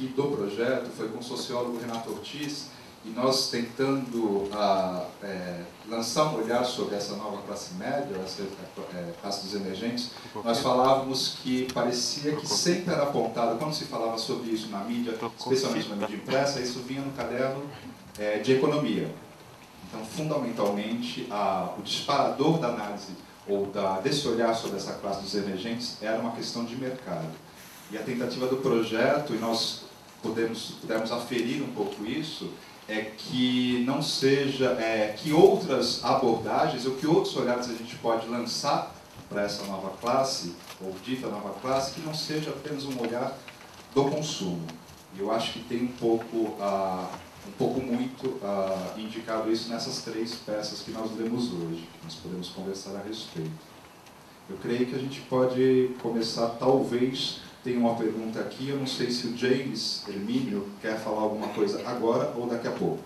aqui do projeto foi com o sociólogo Renato Ortiz, e nós tentando lançar um olhar sobre essa nova classe média, essa classe dos emergentes, nós falávamos que parecia que sempre era apontado, quando se falava sobre isso na mídia, especialmente na mídia impressa, isso vinha no caderno de economia. Então, fundamentalmente, o disparador da análise ou desse olhar sobre essa classe dos emergentes era uma questão de mercado. E a tentativa do projeto, e nós pudemos aferir um pouco isso, é que não seja, que outras abordagens ou que outros olhares a gente pode lançar para essa nova classe, ou dita nova classe, que não seja apenas um olhar do consumo. E eu acho que tem um pouco muito indicado isso nessas 3 peças que nós lemos hoje, que nós podemos conversar a respeito. Eu creio que a gente pode começar, talvez, tem uma pergunta aqui, eu não sei se o James Hermínio quer falar alguma coisa agora ou daqui a pouco.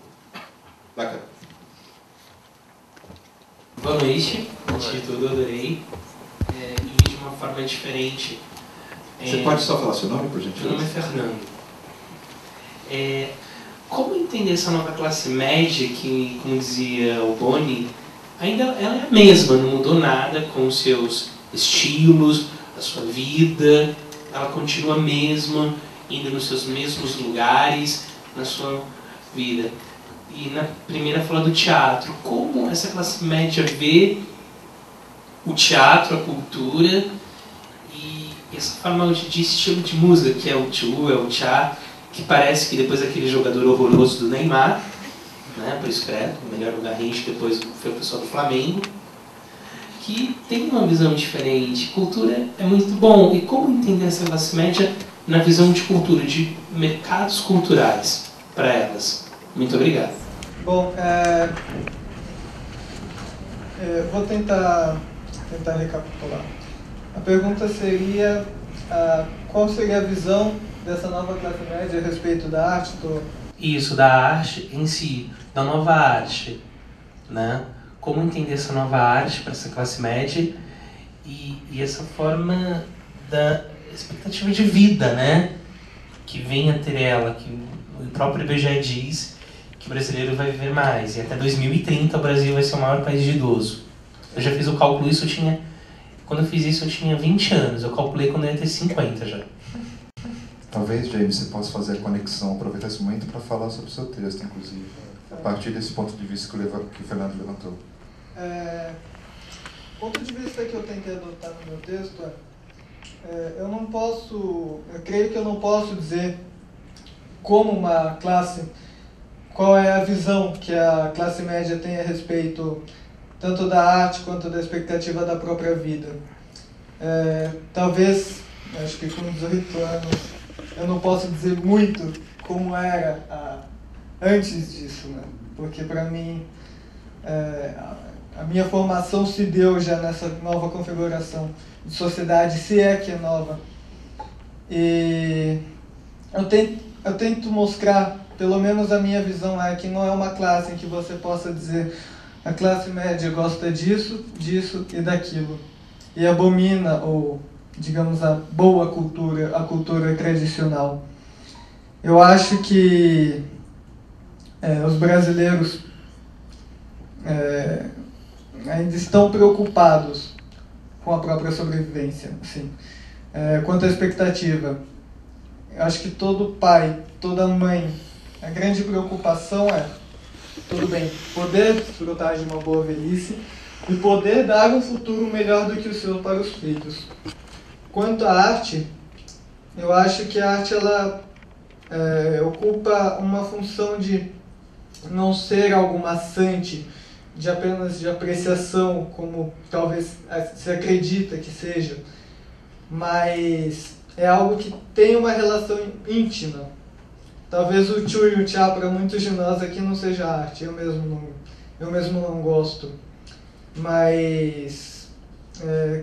Boa noite, antes de tudo eu adorei, e de uma forma diferente. Você pode só falar seu nome, por gentileza? Meu nome é Fernando. Como entender essa nova classe média que, como dizia o Boni, ainda ela é a mesma, não mudou nada com os seus estilos, a sua vida, ela continua a mesma, indo nos seus mesmos lugares, na sua vida. E na primeira fala do teatro, como essa classe média vê o teatro, a cultura e essa forma de estilo de música, que é o tchu, é o tchá, que parece que depois daquele jogador horroroso do Neymar, né, por escrito, o melhor do Garrincha, depois foi o pessoal do Flamengo, que tem uma visão diferente. Cultura é muito bom. E como entender essa classe média na visão de cultura, de mercados culturais para elas? Muito obrigado. Bom, vou tentar recapitular. A pergunta seria qual seria a visão dessa nova classe média a respeito da arte? Isso, da arte em si, da nova arte, né? Como entender essa nova arte para essa classe média e essa forma da expectativa de vida, né? Que vem a ter ela, que o próprio IBGE diz que o brasileiro vai viver mais, e até 2030 o Brasil vai ser o maior país de idoso. Eu já fiz o cálculo, quando eu fiz isso eu tinha 20 anos, eu calculei quando eu ia ter 50 já. Talvez, James, você possa fazer a conexão, aproveitar esse momento para falar sobre o seu texto, inclusive, a partir desse ponto de vista que o Fernando levantou. O ponto de vista que eu tentei adotar no meu texto eu creio que eu não posso dizer como uma classe, qual é a visão que a classe média tem a respeito tanto da arte quanto da expectativa da própria vida. Talvez, acho que com 18 anos, eu não posso dizer muito como era antes disso, né? Porque para mim a minha formação se deu já nessa nova configuração de sociedade, se é que é nova. E eu tento mostrar, pelo menos a minha visão que não é uma classe em que você possa dizer a classe média gosta disso, disso e daquilo, e abomina, ou digamos, a boa cultura, a cultura tradicional. Eu acho que os brasileiros ainda estão preocupados com a própria sobrevivência, assim. Quanto à expectativa, eu acho que todo pai, toda mãe, a grande preocupação tudo bem, poder desfrutar de uma boa velhice e poder dar um futuro melhor do que o seu para os filhos. Quanto à arte, eu acho que a arte ela ocupa uma função de não ser algo maçante, de apenas de apreciação, como talvez se acredita que seja, mas é algo que tem uma relação íntima. Talvez o tchu e o tchá para muitos de nós aqui não seja arte, eu mesmo não gosto, mas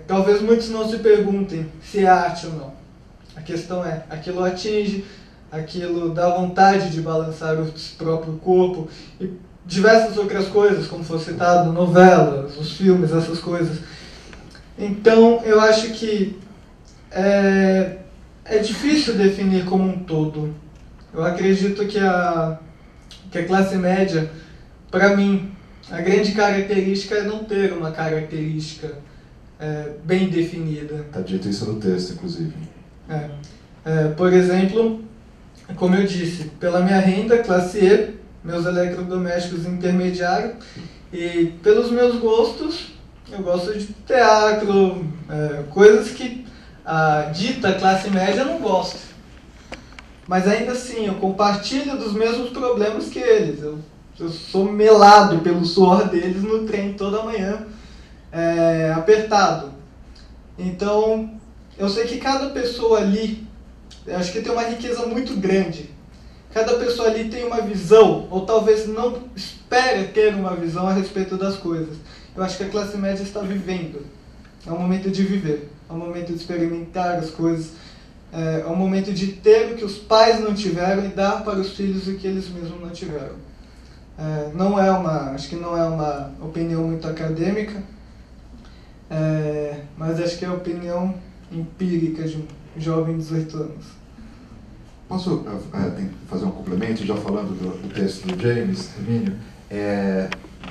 talvez muitos não se perguntem se é arte ou não. A questão é, aquilo atinge, aquilo dá vontade de balançar o próprio corpo e diversas outras coisas, como foi citado, novelas, os filmes, essas coisas. Então, eu acho que é difícil definir como um todo. Eu acredito que a classe média, para mim, a grande característica é não ter uma característica bem definida. Está dito isso no texto, inclusive. Por exemplo, como eu disse, pela minha renda, classe E, meus eletrodomésticos intermediários, e pelos meus gostos, eu gosto de teatro, coisas que a dita classe média não gosta. Mas ainda assim, eu compartilho dos mesmos problemas que eles. Eu sou melado pelo suor deles no trem toda manhã, apertado. Então, eu sei que cada pessoa ali, eu acho que tem uma riqueza muito grande. Cada pessoa ali tem uma visão, ou talvez não espere ter uma visão a respeito das coisas. Eu acho que a classe média está vivendo. É um momento de viver, é um momento de experimentar as coisas, é um momento de ter o que os pais não tiveram e dar para os filhos o que eles mesmos não tiveram. Acho que não é uma opinião muito acadêmica, mas acho que é a opinião empírica de um jovem de 18 anos. Posso fazer um complemento, já falando do texto do James, Hermínio?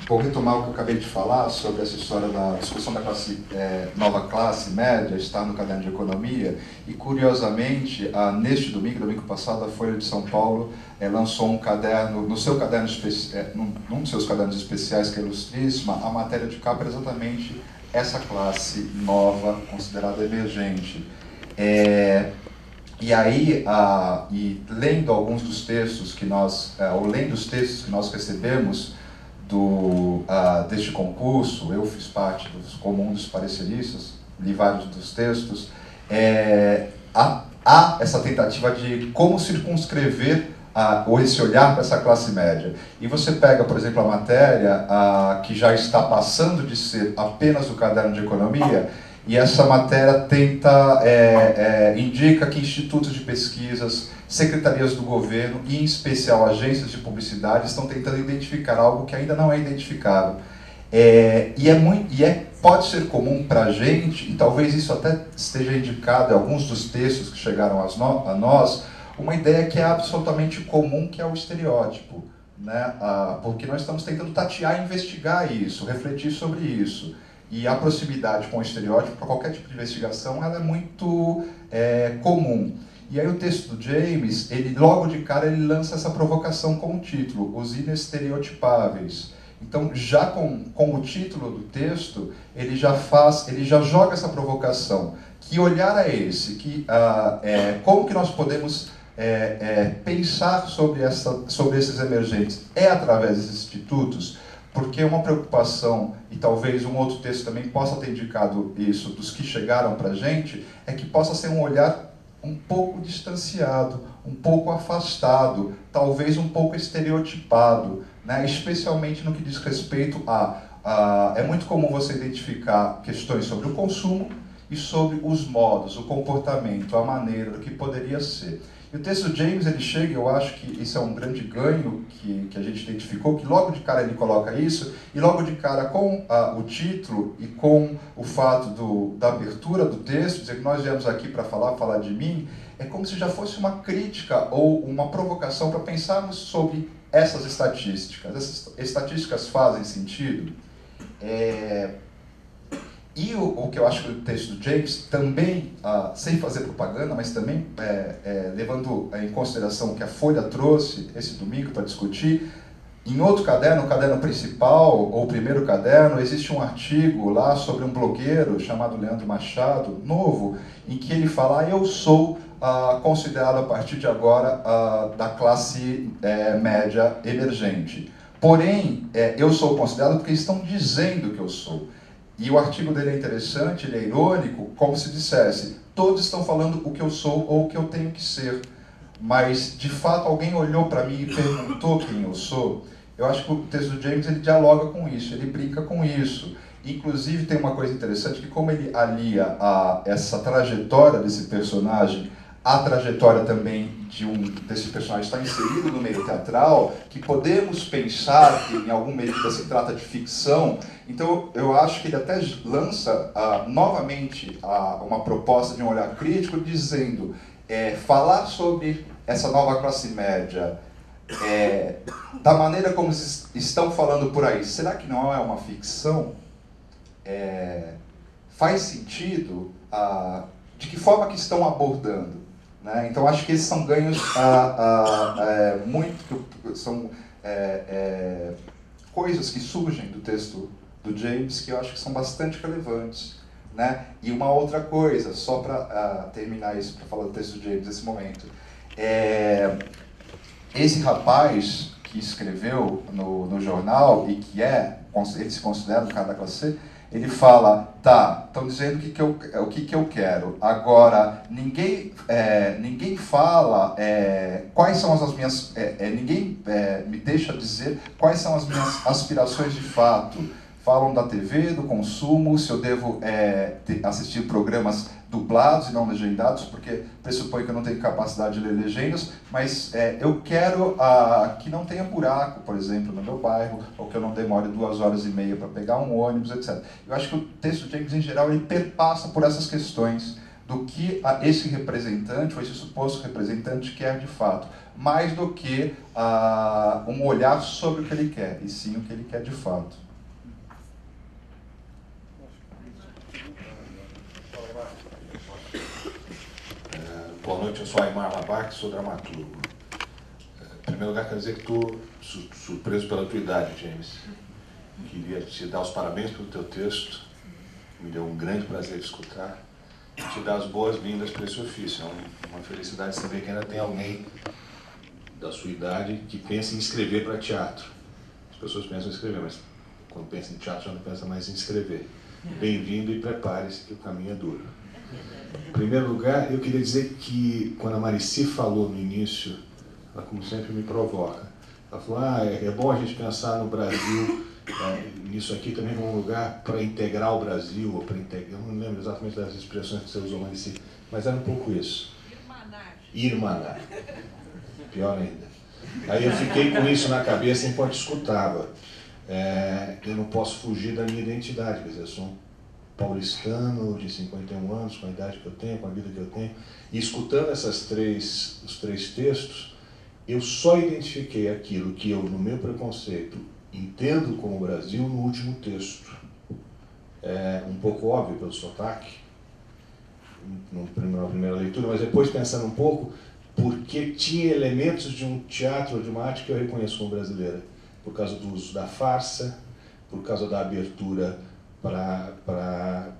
Vou retomar o que eu acabei de falar sobre essa história da discussão da nova classe média, está no caderno de economia, e curiosamente, neste domingo passado, a Folha de São Paulo lançou um caderno, num dos seus cadernos especiais, que é ilustríssima, a matéria de capa era exatamente essa classe nova, considerada emergente. E aí, lendo alguns dos textos que lendo os textos que nós recebemos deste concurso, eu fiz parte comum dos pareceristas, li vários dos textos, há essa tentativa de como circunscrever ou esse olhar para essa classe média. E você pega, por exemplo, a matéria que já está passando de ser apenas do caderno de economia, e essa matéria indica que institutos de pesquisas, secretarias do governo e, em especial, agências de publicidade estão tentando identificar algo que ainda não é identificado. Pode ser comum para a gente, e talvez isso até esteja indicado em alguns dos textos que chegaram a nós, uma ideia que é absolutamente comum, que é o estereótipo, né? Porque nós estamos tentando tatear e investigar isso, refletir sobre isso. E a proximidade com o estereótipo, para qualquer tipo de investigação, ela é muito comum. E aí o texto do James, logo de cara, ele lança essa provocação com o título, Os Inestereotipáveis. Então, já com o título do texto, ele já joga essa provocação. Que olhar é esse? Como que nós podemos pensar sobre esses emergentes? É através desses institutos? Porque uma preocupação, e talvez um outro texto também possa ter indicado isso, dos que chegaram para a gente, é que possa ser um olhar um pouco distanciado, um pouco afastado, talvez um pouco estereotipado, né? Especialmente no que diz respeito é muito comum você identificar questões sobre o consumo e sobre os modos, o comportamento, a maneira, o que poderia ser. E o texto do James, ele chega, eu acho que isso é um grande ganho que a gente identificou, que logo de cara ele coloca isso, e logo de cara com o título e com o fato da abertura do texto, dizer que nós viemos aqui para falar de mim, é como se já fosse uma crítica ou uma provocação para pensarmos sobre essas estatísticas. Essas estatísticas fazem sentido? E o que eu acho que o texto do James também, sem fazer propaganda, mas também levando em consideração o que a Folha trouxe esse domingo para discutir, em outro caderno, o caderno principal, ou o primeiro caderno, existe um artigo lá sobre um blogueiro chamado Leandro Machado, novo, em que ele fala, eu sou considerado a partir de agora da classe média emergente. Porém, eu sou considerado porque estão dizendo que eu sou. E o artigo dele é interessante, ele é irônico, como se dissesse, todos estão falando o que eu sou ou o que eu tenho que ser, mas de fato alguém olhou para mim e perguntou quem eu sou. Eu acho que o texto do James ele dialoga com isso, ele brinca com isso. Inclusive tem uma coisa interessante, que como ele alia essa trajetória desse personagem, a trajetória também desse personagem está inserido no meio teatral, que podemos pensar que em alguma medida se trata de ficção. Então eu acho que ele até lança novamente uma proposta de um olhar crítico, dizendo falar sobre essa nova classe média, da maneira como estão falando por aí, será que não é uma ficção? Faz sentido? De que forma que estão abordando? Né? Então, acho que esses são ganhos são coisas que surgem do texto do James que eu acho que são bastante relevantes. Né? E uma outra coisa, só para terminar isso, para falar do texto do James nesse momento. Esse rapaz que escreveu no jornal e que ele se considera um cara da classe C, ele fala, tá, estão dizendo o que eu quero, agora ninguém fala quais são as minhas, ninguém me deixa dizer quais são as minhas aspirações de fato. Falam da TV, do consumo, se eu devo assistir programas dublados e não legendados, porque pressupõe que eu não tenho capacidade de ler legendas, mas eu quero que não tenha buraco, por exemplo, no meu bairro, ou que eu não demore 2 horas e meia para pegar um ônibus, etc. Eu acho que o texto de James, em geral, ele perpassa por essas questões do que esse representante, ou esse suposto representante, quer de fato, mais do que um olhar sobre o que ele quer, e sim o que ele quer de fato. Boa noite, eu sou Aymar Labac, sou dramaturgo. Em primeiro lugar, quero dizer que estou surpreso pela tua idade, James. Queria te dar os parabéns pelo teu texto, me deu um grande prazer de escutar, e te dar as boas-vindas para esse ofício. É uma felicidade saber que ainda tem alguém da sua idade que pensa em escrever para teatro. As pessoas pensam em escrever, mas quando pensa em teatro já não pensa mais em escrever. Bem-vindo e prepare-se que o caminho é duro. Em primeiro lugar, eu queria dizer que quando a Marici falou no início, ela como sempre me provoca. Ela falou, é bom a gente pensar no Brasil, nisso aqui também como um lugar para integrar o Brasil, ou para integrar, eu não lembro exatamente das expressões que você usou, Marici, mas era um pouco isso. Irmanar. Pior ainda. Aí eu fiquei com isso na cabeça enquanto escutava. Eu não posso fugir da minha identidade, quer dizer, eu sou um paulistano de 51 anos, com a idade que eu tenho, com a vida que eu tenho, e escutando os três textos, eu só identifiquei aquilo que eu, no meu preconceito, entendo como Brasil no último texto. Um pouco óbvio pelo sotaque, na primeira leitura, mas depois pensando um pouco, porque tinha elementos de um teatro, de uma arte que eu reconheço como brasileira, por causa do uso da farsa, por causa da abertura para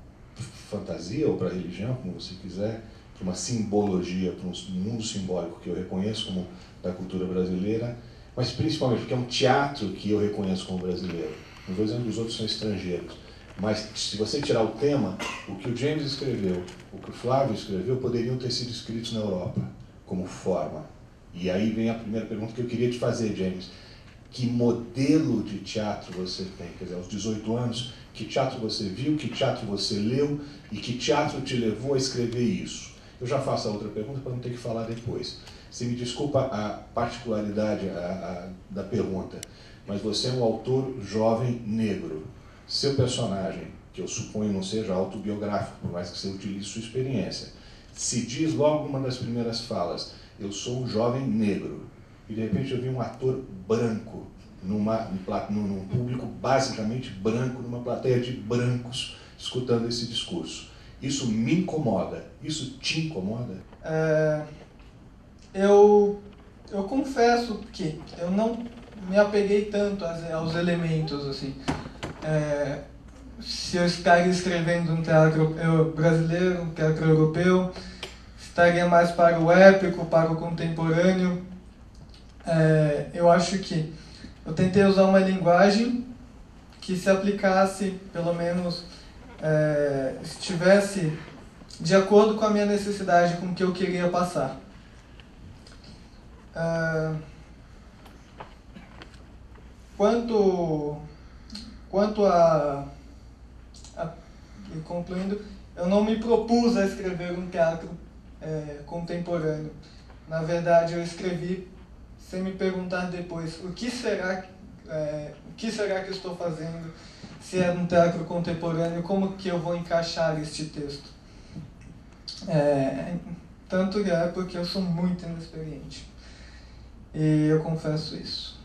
fantasia ou para religião, como você quiser, para uma simbologia, para um mundo simbólico que eu reconheço como da cultura brasileira, mas principalmente porque é um teatro que eu reconheço como brasileiro. Não estou dizendo que os outros são estrangeiros, mas se você tirar o tema, o que o James escreveu, o que o Flávio escreveu, poderiam ter sido escritos na Europa, como forma. E aí vem a primeira pergunta que eu queria te fazer, James. Que modelo de teatro você tem? Quer dizer, aos 18 anos, que teatro você viu, que teatro você leu e que teatro te levou a escrever isso? Eu já faço a outra pergunta para não ter que falar depois. Você me desculpa a particularidade da pergunta, mas você é um autor jovem negro. Seu personagem, que eu suponho não seja autobiográfico, por mais que você utilize sua experiência, se diz logo numa das primeiras falas, eu sou um jovem negro. E de repente eu vi um ator branco, num público basicamente branco, numa plateia de brancos, escutando esse discurso. Isso me incomoda. Isso te incomoda? Eu confesso que eu não me apeguei tanto aos elementos, assim. Se eu estaria escrevendo um teatro brasileiro, um teatro europeu, estaria mais para o épico, para o contemporâneo. Eu acho que eu tentei usar uma linguagem que se aplicasse, pelo menos, estivesse de acordo com a minha necessidade, com o que eu queria passar. Quanto e concluindo, eu não me propus a escrever um teatro contemporâneo. Na verdade, eu escrevi sem me perguntar depois o que será que eu estou fazendo, se é um teatro contemporâneo, como que eu vou encaixar este texto. tanto é porque eu sou muito inexperiente. E eu confesso isso.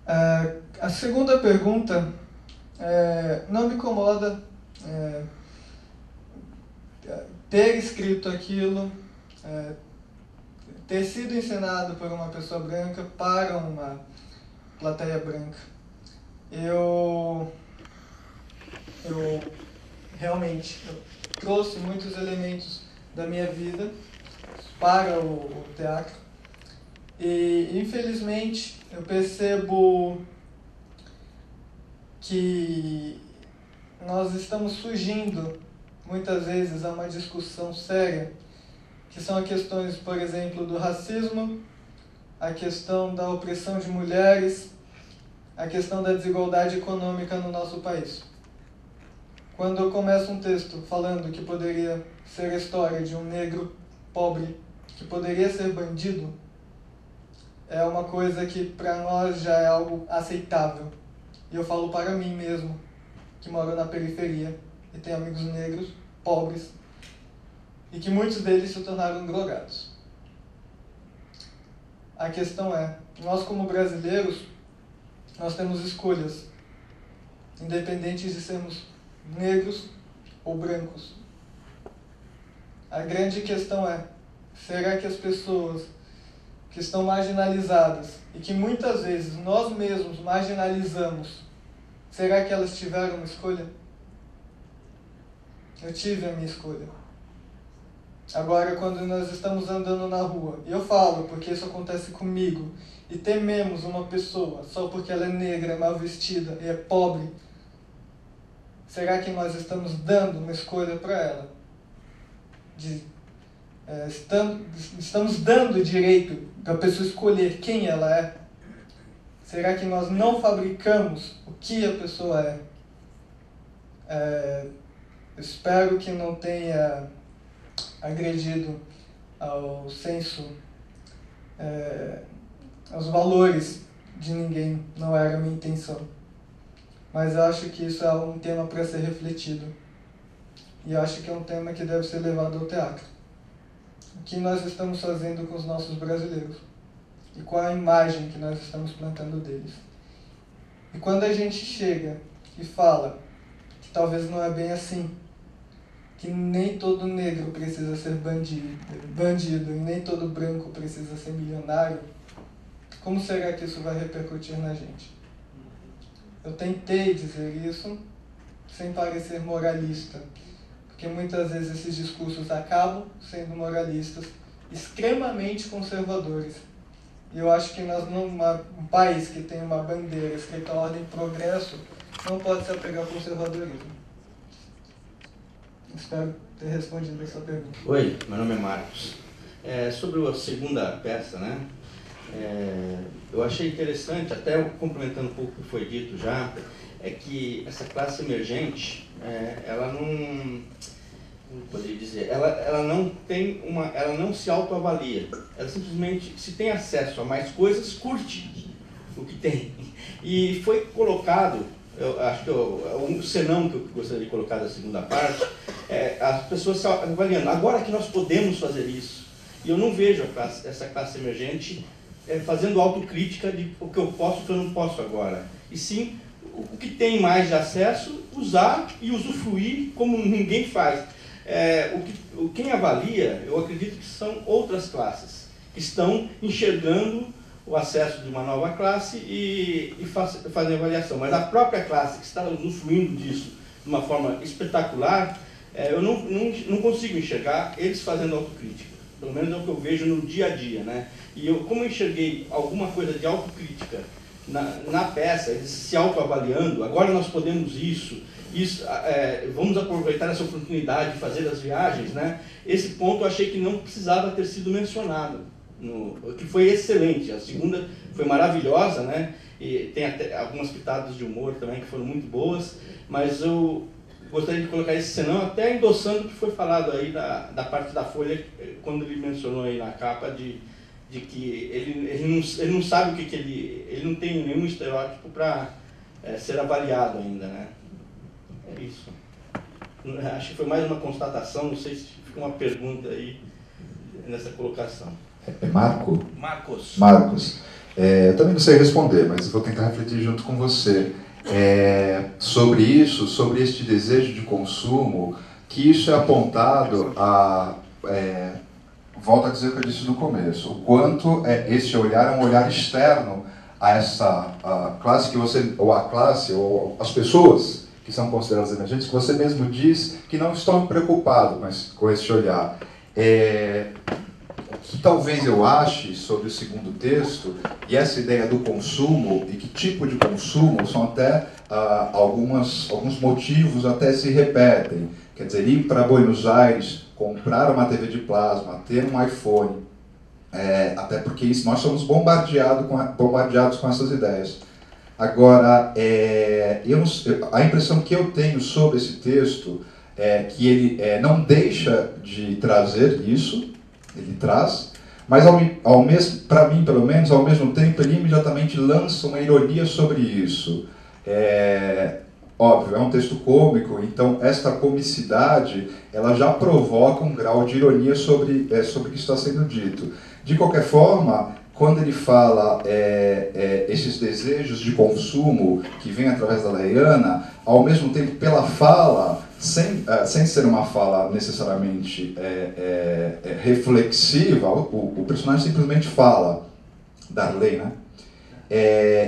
A segunda pergunta, não me incomoda ter escrito aquilo, ter sido ensinado por uma pessoa branca para uma plateia branca. Eu realmente trouxe muitos elementos da minha vida para o teatro e, infelizmente, eu percebo que nós estamos fugindo muitas vezes a uma discussão séria, que são as questões, por exemplo, do racismo, a questão da opressão de mulheres, a questão da desigualdade econômica no nosso país. Quando eu começo um texto falando que poderia ser a história de um negro pobre que poderia ser bandido, é uma coisa que para nós já é algo aceitável. E eu falo para mim mesmo, que moro na periferia e tenho amigos negros, pobres, e que muitos deles se tornaram drogados. A questão é, nós como brasileiros, nós temos escolhas, independentes de sermos negros ou brancos. A grande questão é, será que as pessoas que estão marginalizadas e que muitas vezes nós mesmos marginalizamos, será que elas tiveram uma escolha? Eu tive a minha escolha. Agora, quando nós estamos andando na rua, e eu falo porque isso acontece comigo, e tememos uma pessoa só porque ela é negra, é mal vestida e é pobre, será que nós estamos dando uma escolha para ela? Estamos dando o direito da pessoa escolher quem ela é? Será que nós não fabricamos o que a pessoa é? Espero que não tenha agredido ao senso, aos valores de ninguém, não era a minha intenção. Mas acho que isso é um tema para ser refletido. E acho que é um tema que deve ser levado ao teatro. O que nós estamos fazendo com os nossos brasileiros? E qual a imagem que nós estamos plantando deles? E quando a gente chega e fala que talvez não é bem assim, que nem todo negro precisa ser bandido e nem todo branco precisa ser milionário, como será que isso vai repercutir na gente? Eu tentei dizer isso sem parecer moralista, porque muitas vezes esses discursos acabam sendo moralistas, extremamente conservadores. E eu acho que nós, um país que tem uma bandeira escrita ordem e progresso, não pode se apegar ao conservadorismo. Espero ter respondido a sua pergunta. Oi, meu nome é Marcos. Sobre a segunda peça, né? Eu achei interessante, até complementando um pouco o que foi dito já, é que essa classe emergente, ela não, como poderia dizer, ela não se autoavalia, ela simplesmente, se tem acesso a mais coisas, curte o que tem. E foi colocado, eu acho que um senão que eu gostaria de colocar da segunda parte, as pessoas se avaliando, agora que nós podemos fazer isso. E eu não vejo essa classe emergente fazendo autocrítica de o que eu posso e o que eu não posso agora. E sim, o que tem mais de acesso, usar e usufruir como ninguém faz. Quem avalia, eu acredito que são outras classes, que estão enxergando o acesso de uma nova classe e fazem avaliação. Mas a própria classe que está usufruindo disso de uma forma espetacular, eu não consigo enxergar eles fazendo autocrítica. Pelo menos é o que eu vejo no dia a dia, né? E como eu enxerguei alguma coisa de autocrítica na peça, eles se autoavaliando, agora nós podemos isso, vamos aproveitar essa oportunidade de fazer as viagens, né? Esse ponto eu achei que não precisava ter sido mencionado, que foi excelente. A segunda foi maravilhosa, né? E tem até algumas pitadas de humor também que foram muito boas, mas eu gostaria de colocar esse senão, até endossando o que foi falado aí da parte da Folha, quando ele mencionou aí na capa de que ele não sabe o que ele não tem nenhum estereótipo para ser avaliado ainda, né? É isso. Acho que foi mais uma constatação, não sei se ficou uma pergunta aí, nessa colocação. É Marco? Marcos. Marcos. Eu também não sei responder, mas vou tentar refletir junto com você. Sobre isso, sobre este desejo de consumo, que isso é apontado a... volto a dizer o que eu disse no começo, o quanto este olhar é um olhar externo a essa classe que você, ou a classe, ou as pessoas que são consideradas emergentes, que você mesmo diz que não estão preocupados com esse olhar. O que talvez eu ache sobre o segundo texto, e essa ideia do consumo, e que tipo de consumo, são até alguns motivos até se repetem. Quer dizer, ir para Buenos Aires, comprar uma TV de plasma, ter um iPhone, até porque nós somos bombardeados com essas ideias. Agora, a impressão que eu tenho sobre esse texto é que ele não deixa de trazer isso, ele traz, mas para mim, pelo menos, ao mesmo tempo, ele imediatamente lança uma ironia sobre isso. Óbvio, é um texto cômico, então esta comicidade ela já provoca um grau de ironia sobre o que está sendo dito. De qualquer forma, quando ele fala esses desejos de consumo que vêm através da Leiana, ao mesmo tempo pela fala, sem ser uma fala necessariamente reflexiva, o personagem simplesmente fala, Darley, né?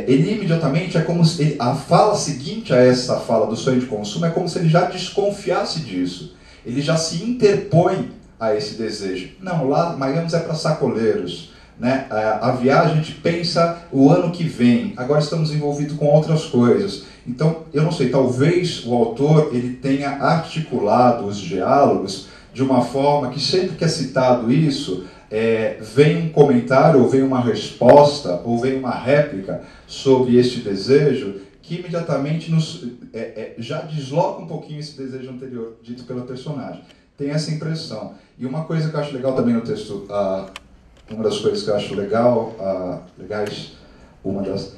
Ele imediatamente é como se a fala seguinte a essa fala do sonho de consumo é como se ele já desconfiasse disso. Ele já se interpõe a esse desejo. Não, lá Miami é para sacoleiros, né? A viagem a gente pensa o ano que vem. Agora estamos envolvidos com outras coisas. Então, eu não sei, talvez o autor ele tenha articulado os diálogos de uma forma que sempre que é citado isso, vem um comentário, ou vem uma resposta, ou vem uma réplica sobre este desejo que imediatamente já desloca um pouquinho esse desejo anterior, dito pelo personagem. Tem essa impressão. E uma coisa que eu acho legal também no texto, uma das coisas que eu acho legais, uma das...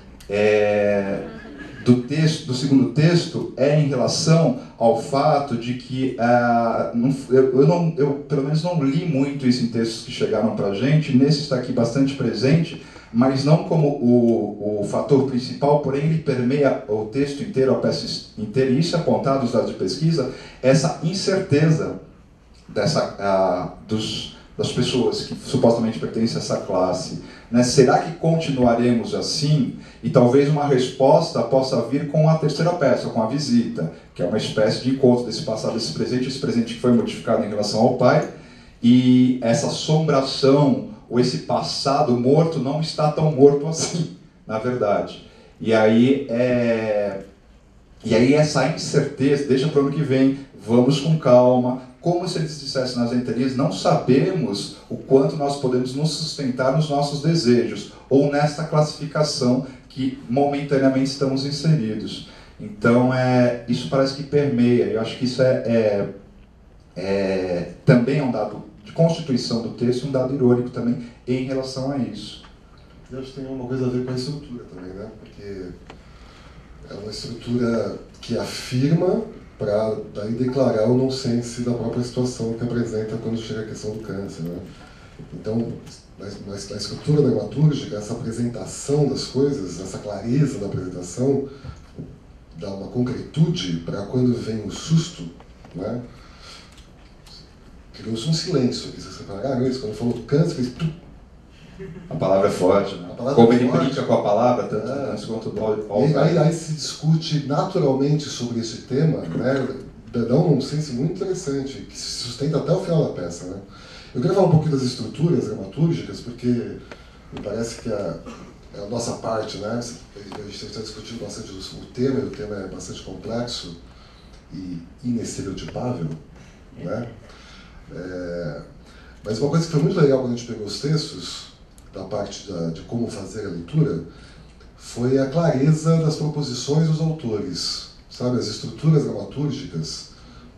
do segundo texto é em relação ao fato de que eu pelo menos não li muito isso em textos que chegaram para a gente, nesse está aqui bastante presente, mas não como o fator principal, porém ele permeia o texto inteiro, a peça inteira, e isso é apontado nos dados de pesquisa, essa incerteza das pessoas que supostamente pertencem a essa classe, né? Será que continuaremos assim? E talvez uma resposta possa vir com a terceira peça, com a visita, que é uma espécie de encontro desse passado, esse presente que foi modificado em relação ao pai, e essa assombração, ou esse passado morto, não está tão morto assim, na verdade. E aí essa incerteza, deixa para o ano que vem, vamos com calma, como se eles dissessem nas entrelinhas, não sabemos o quanto nós podemos nos sustentar nos nossos desejos, ou nesta classificação que momentaneamente estamos inseridos. Então, isso parece que permeia, eu acho que isso também é um dado de constituição do texto, um dado irônico também em relação a isso. Eu acho que tem uma coisa a ver com a estrutura também, né? Porque é uma estrutura que afirma para daí declarar o nonsense da própria situação que apresenta quando chega a questão do câncer, né? Então, na estrutura dramatúrgica, essa apresentação das coisas, essa clareza da apresentação, dá uma concretude para quando vem o susto, né? Criou-se um silêncio aqui, vocês repararam isso? Quando falou câncer, fez... A palavra é forte, né? Como ele brinca com a palavra, tanto quanto o aí se discute naturalmente sobre esse tema, né? Dá um nonsense muito interessante, que se sustenta até o final da peça, né? Eu queria falar um pouquinho das estruturas dramatúrgicas, porque me parece que é a nossa parte, né? A gente está discutindo bastante o tema, e o tema é bastante complexo e inestereotipável, né? Mas uma coisa que foi muito legal quando a gente pegou os textos, da parte de como fazer a leitura, foi a clareza das proposições dos autores. Sabe, as estruturas dramatúrgicas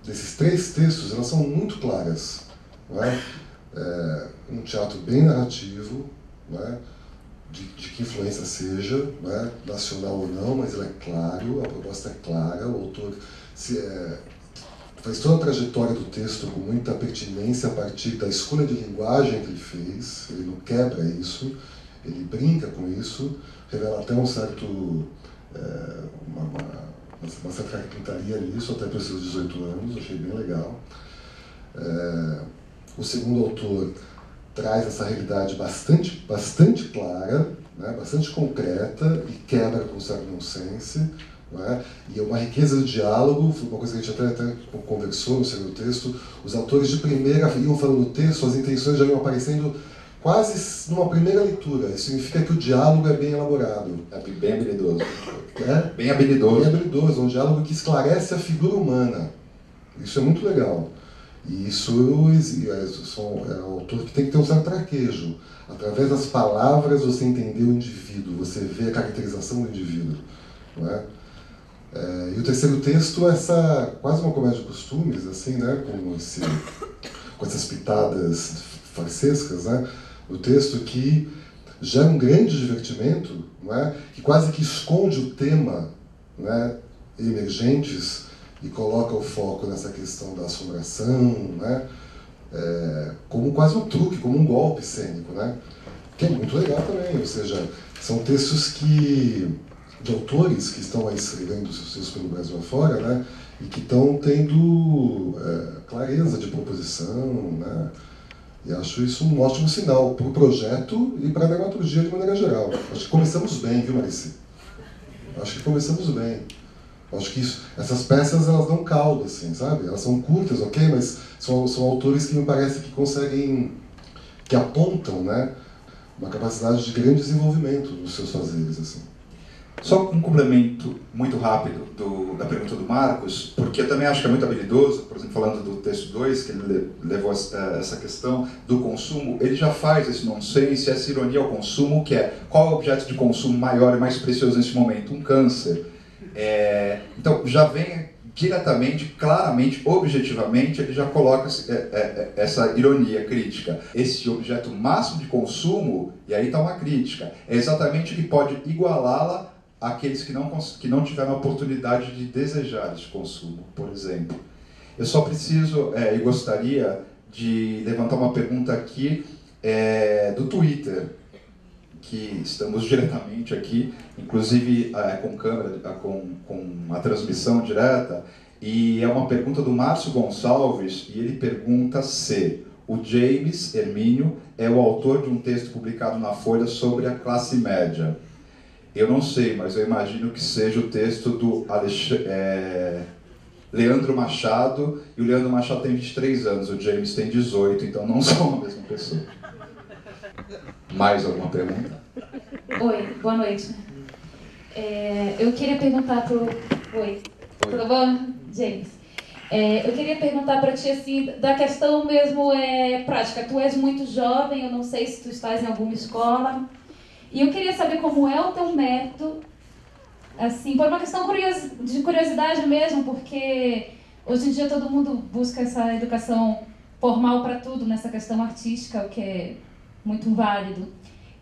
desses três textos, elas são muito claras. Não é? Um teatro bem narrativo, não é? de que influência seja, não é? Nacional ou não, mas ele é claro, a proposta é clara, o autor faz toda a trajetória do texto com muita pertinência a partir da escolha de linguagem que ele fez. Ele não quebra isso, ele brinca com isso, revela até um certo, uma certa carpintaria nisso, até para os seus 18 anos, achei bem legal. O segundo autor traz essa realidade bastante clara, né, bastante concreta e quebra com o certo nonsense. Não é? E é uma riqueza de diálogo, foi uma coisa que a gente até conversou no segundo texto. Os autores de primeira iam falando no texto, as intenções já iam aparecendo quase numa primeira leitura. Isso significa que o diálogo é bem elaborado. É bem habilidoso. Bem habilidoso, um diálogo que esclarece a figura humana. Isso é muito legal. E isso é um autor que tem que ter um certo traquejo. Através das palavras você entender o indivíduo, você vê a caracterização do indivíduo. Não é? E o terceiro texto é quase uma comédia de costumes, assim, né? com essas pitadas farsescas, né? O texto que gera um grande divertimento, não é? Que quase que esconde o tema, né? Emergentes, e coloca o foco nessa questão da assombração, né? Como quase um truque, como um golpe cênico, né? Que é muito legal também, ou seja, são textos de autores que estão aí escrevendo os seus pelo Brasil afora, né? E que estão tendo clareza de proposição, né? E acho isso um ótimo sinal para o projeto e para a dramaturgia de maneira geral. Acho que começamos bem, viu, Marici? Acho que começamos bem. Acho que essas peças, elas dão caldo, assim, sabe? Elas são curtas, ok? Mas são autores que me parece que conseguem, que apontam, né? Uma capacidade de grande desenvolvimento nos seus fazeres, assim. Só um complemento muito rápido da pergunta do Marcos, porque eu também acho que é muito habilidoso, por exemplo, falando do texto 2, que ele levou essa questão do consumo, ele já faz esse nonsense, essa ironia ao consumo, que é qual é o objeto de consumo maior e mais precioso nesse momento? Um câncer. Então, já vem diretamente, claramente, objetivamente, ele já coloca essa ironia crítica. Esse objeto máximo de consumo, e aí está uma crítica, é exatamente o que pode igualá-la àqueles que não tiveram a oportunidade de desejar esse consumo, por exemplo. Eu só preciso e gostaria de levantar uma pergunta aqui do Twitter, que estamos diretamente aqui, inclusive com câmera, com a transmissão direta, e é uma pergunta do Márcio Gonçalves, e ele pergunta se o James Hermínio é o autor de um texto publicado na Folha sobre a classe média. Eu não sei, mas eu imagino que seja o texto do Leandro Machado, e o Leandro Machado tem 23 anos, o James tem 18, então não são a mesma pessoa. Mais alguma pergunta? Oi, boa noite. Eu queria perguntar Oi, tudo bom, James? Eu queria perguntar para ti, assim, da questão mesmo prática. Tu és muito jovem, eu não sei se tu estás em alguma escola, e eu queria saber como é o teu método, assim, por uma questão de curiosidade mesmo, porque hoje em dia todo mundo busca essa educação formal para tudo, nessa questão artística, o que é muito válido.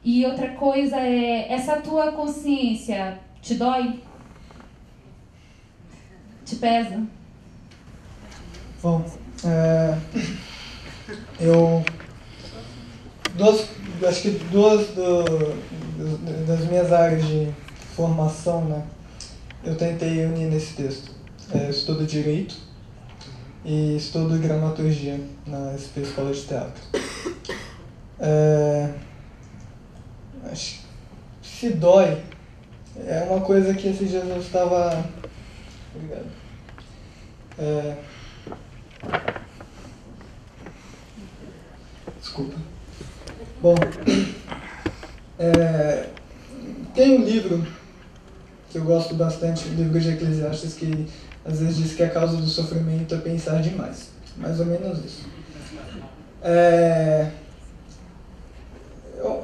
E outra coisa essa tua consciência te dói? Te pesa? Bom, acho que duas das minhas áreas de formação, né, eu tentei unir nesse texto. Estudo Direito e estudo Dramaturgia na SP Escola de Teatro. Acho que se dói é uma coisa que esses dias eu estava... Obrigado. Desculpa. Bom, tem um livro que eu gosto bastante, o livro de Eclesiastes, que às vezes diz que a causa do sofrimento é pensar demais. Mais ou menos isso.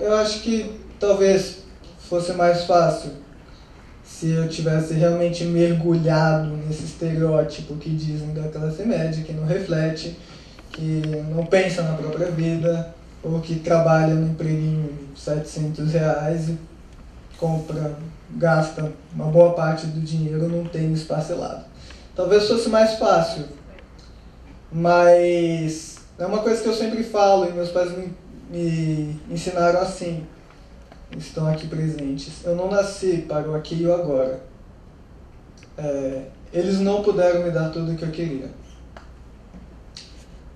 Eu acho que talvez fosse mais fácil se eu tivesse realmente mergulhado nesse estereótipo que dizem da classe média, que não reflete, que não pensa na própria vida, ou que trabalha no empreguinho de R$700 e gasta uma boa parte do dinheiro num tênis parcelado. Talvez fosse mais fácil Mas é uma coisa que eu sempre falo e meus pais me ensinaram assim, estão aqui presentes. Eu não nasci para o aqui e o agora. Eles não puderam me dar tudo o que eu queria.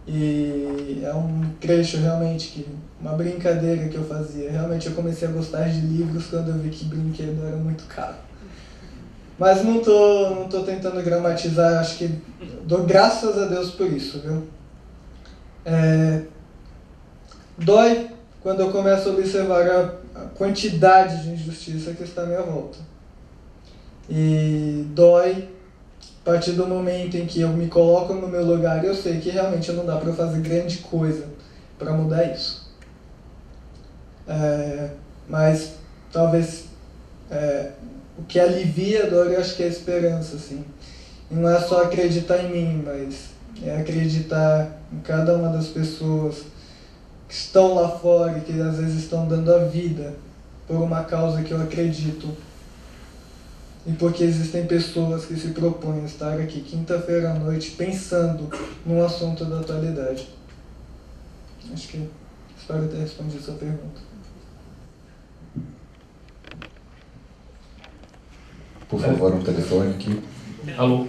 E é um trecho realmente, uma brincadeira que eu fazia. Realmente eu comecei a gostar de livros quando eu vi que brinquedo era muito caro. Mas não tô tentando dramatizar, acho que dou graças a Deus por isso, viu? Dói quando eu começo a observar a quantidade de injustiça que está à minha volta. E dói a partir do momento em que eu me coloco no meu lugar, eu sei que realmente não dá para fazer grande coisa para mudar isso. Mas talvez o que alivia a dor, eu acho que é a esperança, assim. E não é só acreditar em mim, mas é acreditar em cada uma das pessoas que estão lá fora e que às vezes estão dando a vida por uma causa que eu acredito. E porque existem pessoas que se propõem a estar aqui quinta-feira à noite pensando num assunto da atualidade. Espero ter respondido a sua pergunta. Por favor, um telefone aqui. Alô.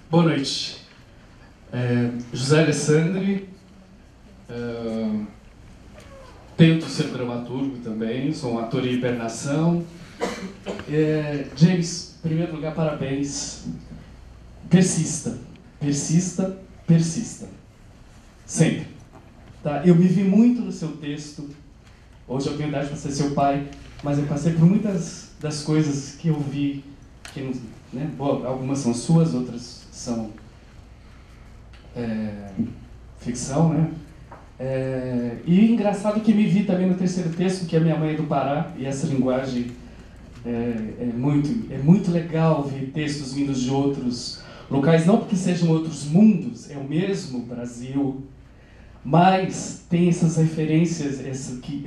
Boa noite. José Alessandri. Tento ser dramaturgo também, sou um ator em hibernação. James, em primeiro lugar, parabéns. Persista, persista, persista. Sempre. Tá? Eu me vi muito no seu texto. Hoje eu tenho idade para ser seu pai, mas eu passei por muitas das coisas que eu vi, que, né, algumas são suas, outras são ficção, né? E engraçado que me vi também no terceiro texto, que a minha mãe é do Pará, e essa linguagem é muito legal ver textos vindos de outros locais, não porque sejam outros mundos, é o mesmo Brasil, mas tem essas referências que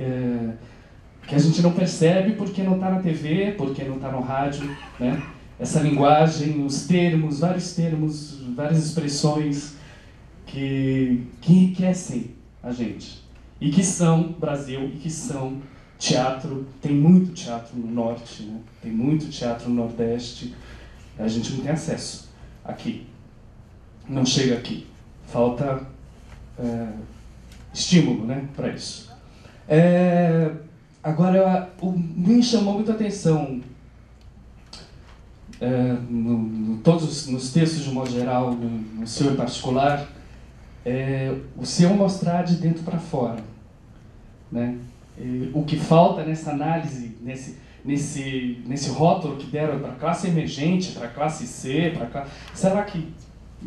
a gente não percebe porque não está na TV, porque não está no rádio, né? Essa linguagem, os termos, várias expressões que enriquecem a gente, e que são Brasil, e que são teatro. Tem muito teatro no norte, né? Tem muito teatro no nordeste, a gente não tem acesso aqui, não chega aqui, falta estímulo, né, para isso. Agora, me chamou muita atenção, todos nos textos de um modo geral, no seu em particular, o seu mostrar de dentro para fora, né? O que falta nessa análise, nesse rótulo que deram para a classe emergente, para a classe C, será que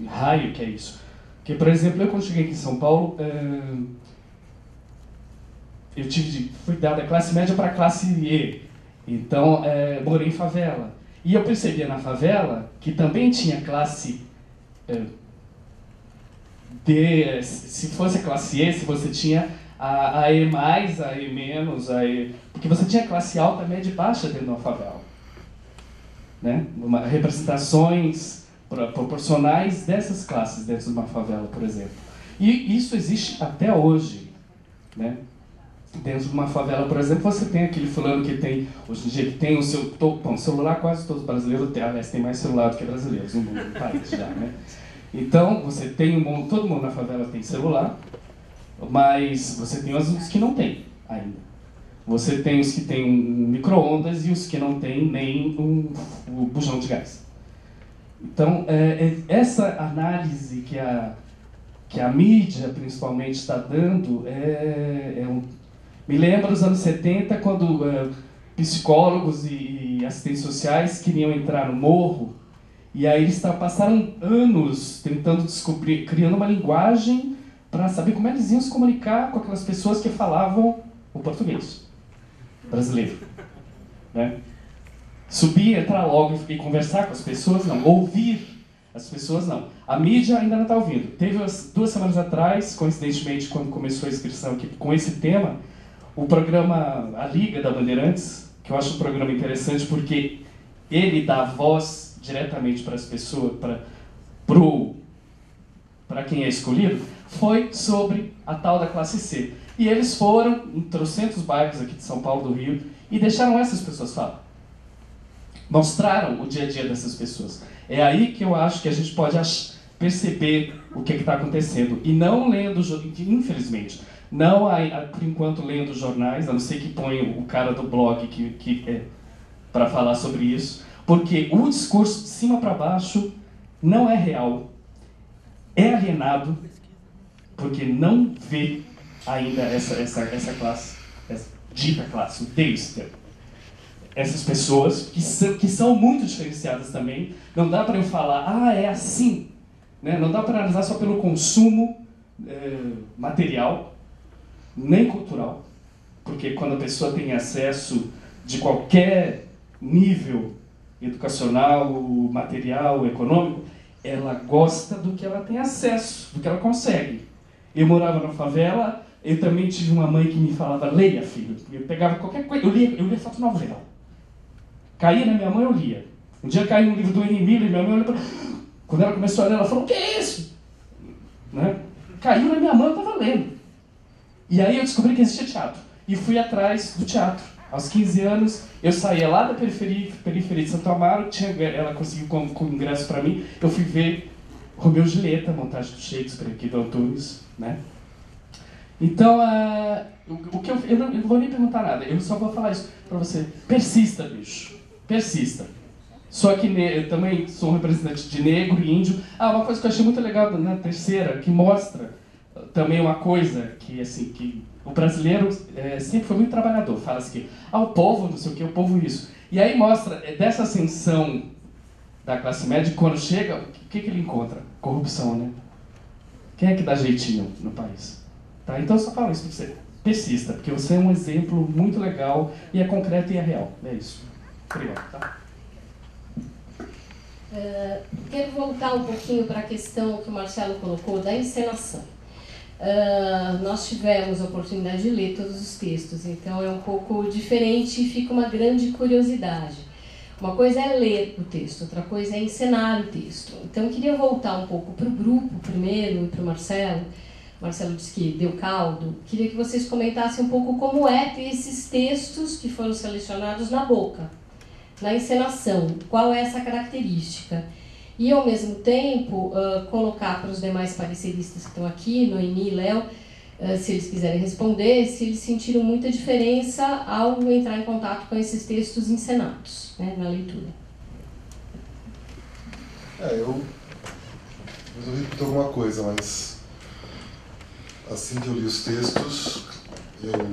raio que é isso? Porque, por exemplo, eu quando cheguei aqui em São Paulo, fui dada classe média para a classe E, então morei em favela. E eu percebia na favela que também tinha classe D, se fosse a classe E, se você tinha a E+, a E-, a E... Porque você tinha classe alta, média e baixa dentro de uma favela. Né? Representações proporcionais dessas classes dentro de uma favela, por exemplo. E isso existe até hoje. Né? Dentro de uma favela, por exemplo, você tem aquele fulano que tem, hoje em dia, que tem o seu celular, quase todos os brasileiros têm, aliás, tem mais celular do que brasileiros no país já, né? Então, você tem todo mundo na favela tem celular, mas você tem os que não tem ainda. Você tem os que têm um micro-ondas e os que não têm nem um bujão de gás. Então, essa análise que a mídia, principalmente, está dando, me lembra dos anos 70, quando psicólogos e assistentes sociais queriam entrar no morro, e aí eles passaram anos tentando descobrir, criando uma linguagem para saber como eles iam se comunicar com aquelas pessoas que falavam o português brasileiro. Né? Subir, entrar logo e conversar com as pessoas, não. Ouvir as pessoas, não. A mídia ainda não está ouvindo. Teve 2 semanas atrás, coincidentemente, quando começou a inscrição aqui com esse tema, o programa A Liga da Bandeirantes, que eu acho um programa interessante porque ele dá voz diretamente para as pessoas, para para quem é escolhido, foi sobre a tal da classe C. E eles foram em trocentos bairros aqui de São Paulo, do Rio, e deixaram essas pessoas falar. Mostraram o dia a dia dessas pessoas. É aí que eu acho que a gente pode perceber o que está acontecendo. E não lendo, infelizmente, não por enquanto lendo jornais, a não ser que ponham o cara do blog para falar sobre isso, porque o discurso de cima para baixo não é real, é alienado, porque não vê ainda essa classe, essa dita classe, o Deister. Essas pessoas que são muito diferenciadas também, não dá para eu falar, é assim, né? Não dá para analisar só pelo consumo material, nem cultural, porque quando a pessoa tem acesso de qualquer nível educacional, material, econômico, ela gosta do que ela tem acesso, do que ela consegue. Eu morava na favela, eu também tive uma mãe que me falava, leia, filho. Eu pegava qualquer coisa, eu lia fotonovela. Caía na minha mãe, eu lia. Um dia caiu um livro do Henry Miller, minha mãe olhou para... Quando ela começou a ler, ela falou, o que é isso? Né? Caiu na minha mão, eu estava lendo. E aí eu descobri que existia teatro. E fui atrás do teatro. Aos 15 anos, eu saía lá da periferia de Santo Amaro, ela conseguiu com ingresso para mim, eu fui ver Romeu e Julieta, montagem do Shakespeare aqui do Antunes, né? Então, eu não vou nem perguntar nada, eu só vou falar isso para você. Persista, bicho. Persista. Só que eu também sou um representante de negro e índio. Uma coisa que eu achei muito legal na terceira, que mostra também uma coisa que, assim, que o brasileiro sempre foi muito trabalhador. Fala assim, o povo, não sei o que, o povo isso. E aí mostra dessa ascensão da classe média, quando chega, o que ele encontra? Corrupção, né? Quem é que dá jeitinho no país? Tá? Então eu só falo isso para você. Persista, porque você é um exemplo muito legal e é concreto e é real. É isso. Obrigado. Tá? Quero voltar um pouquinho para a questão que o Marcelo colocou da encenação. Nós tivemos a oportunidade de ler todos os textos, então é um pouco diferente e fica uma grande curiosidade. Uma coisa é ler o texto, outra coisa é encenar o texto. Então eu queria voltar um pouco para o grupo primeiro e para o Marcelo. O Marcelo disse que deu caldo. Queria que vocês comentassem um pouco como é ter esses textos que foram selecionados na boca, na encenação. Qual é essa característica? E, ao mesmo tempo, colocar para os demais pareceristas que estão aqui, Noemi e Léo, se eles quiserem responder, se eles sentiram muita diferença ao entrar em contato com esses textos encenados, né, na leitura. Eu resolvi repetir alguma coisa, mas assim que eu li os textos, eu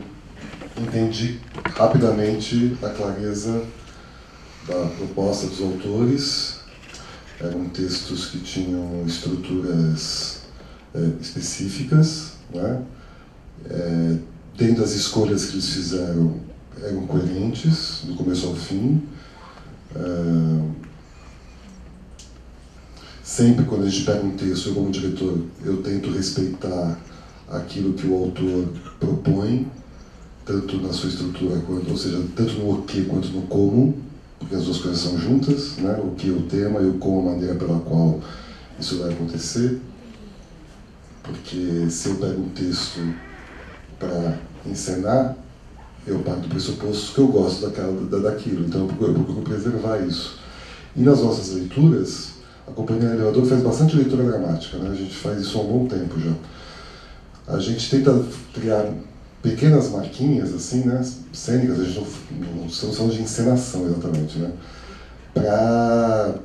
entendi rapidamente a clareza da proposta dos autores. Eram textos que tinham estruturas específicas, né? Dentro das escolhas que eles fizeram, eram coerentes, do começo ao fim. Sempre quando a gente pega um texto, eu como diretor, eu tento respeitar aquilo que o autor propõe, tanto na sua estrutura, ou seja, tanto no o que quanto no como, porque as duas coisas são juntas, né? O que é o tema e o como a maneira pela qual isso vai acontecer. Porque se eu pego um texto para encenar, eu parto do pressuposto que eu gosto daquilo, então eu procuro preservar isso. E nas nossas leituras, a Companhia Elevador faz bastante leitura dramática, né? A gente faz isso há um bom tempo já. A gente tenta criar pequenas marquinhas, assim, né, cênicas, a gente não são de encenação exatamente, né, para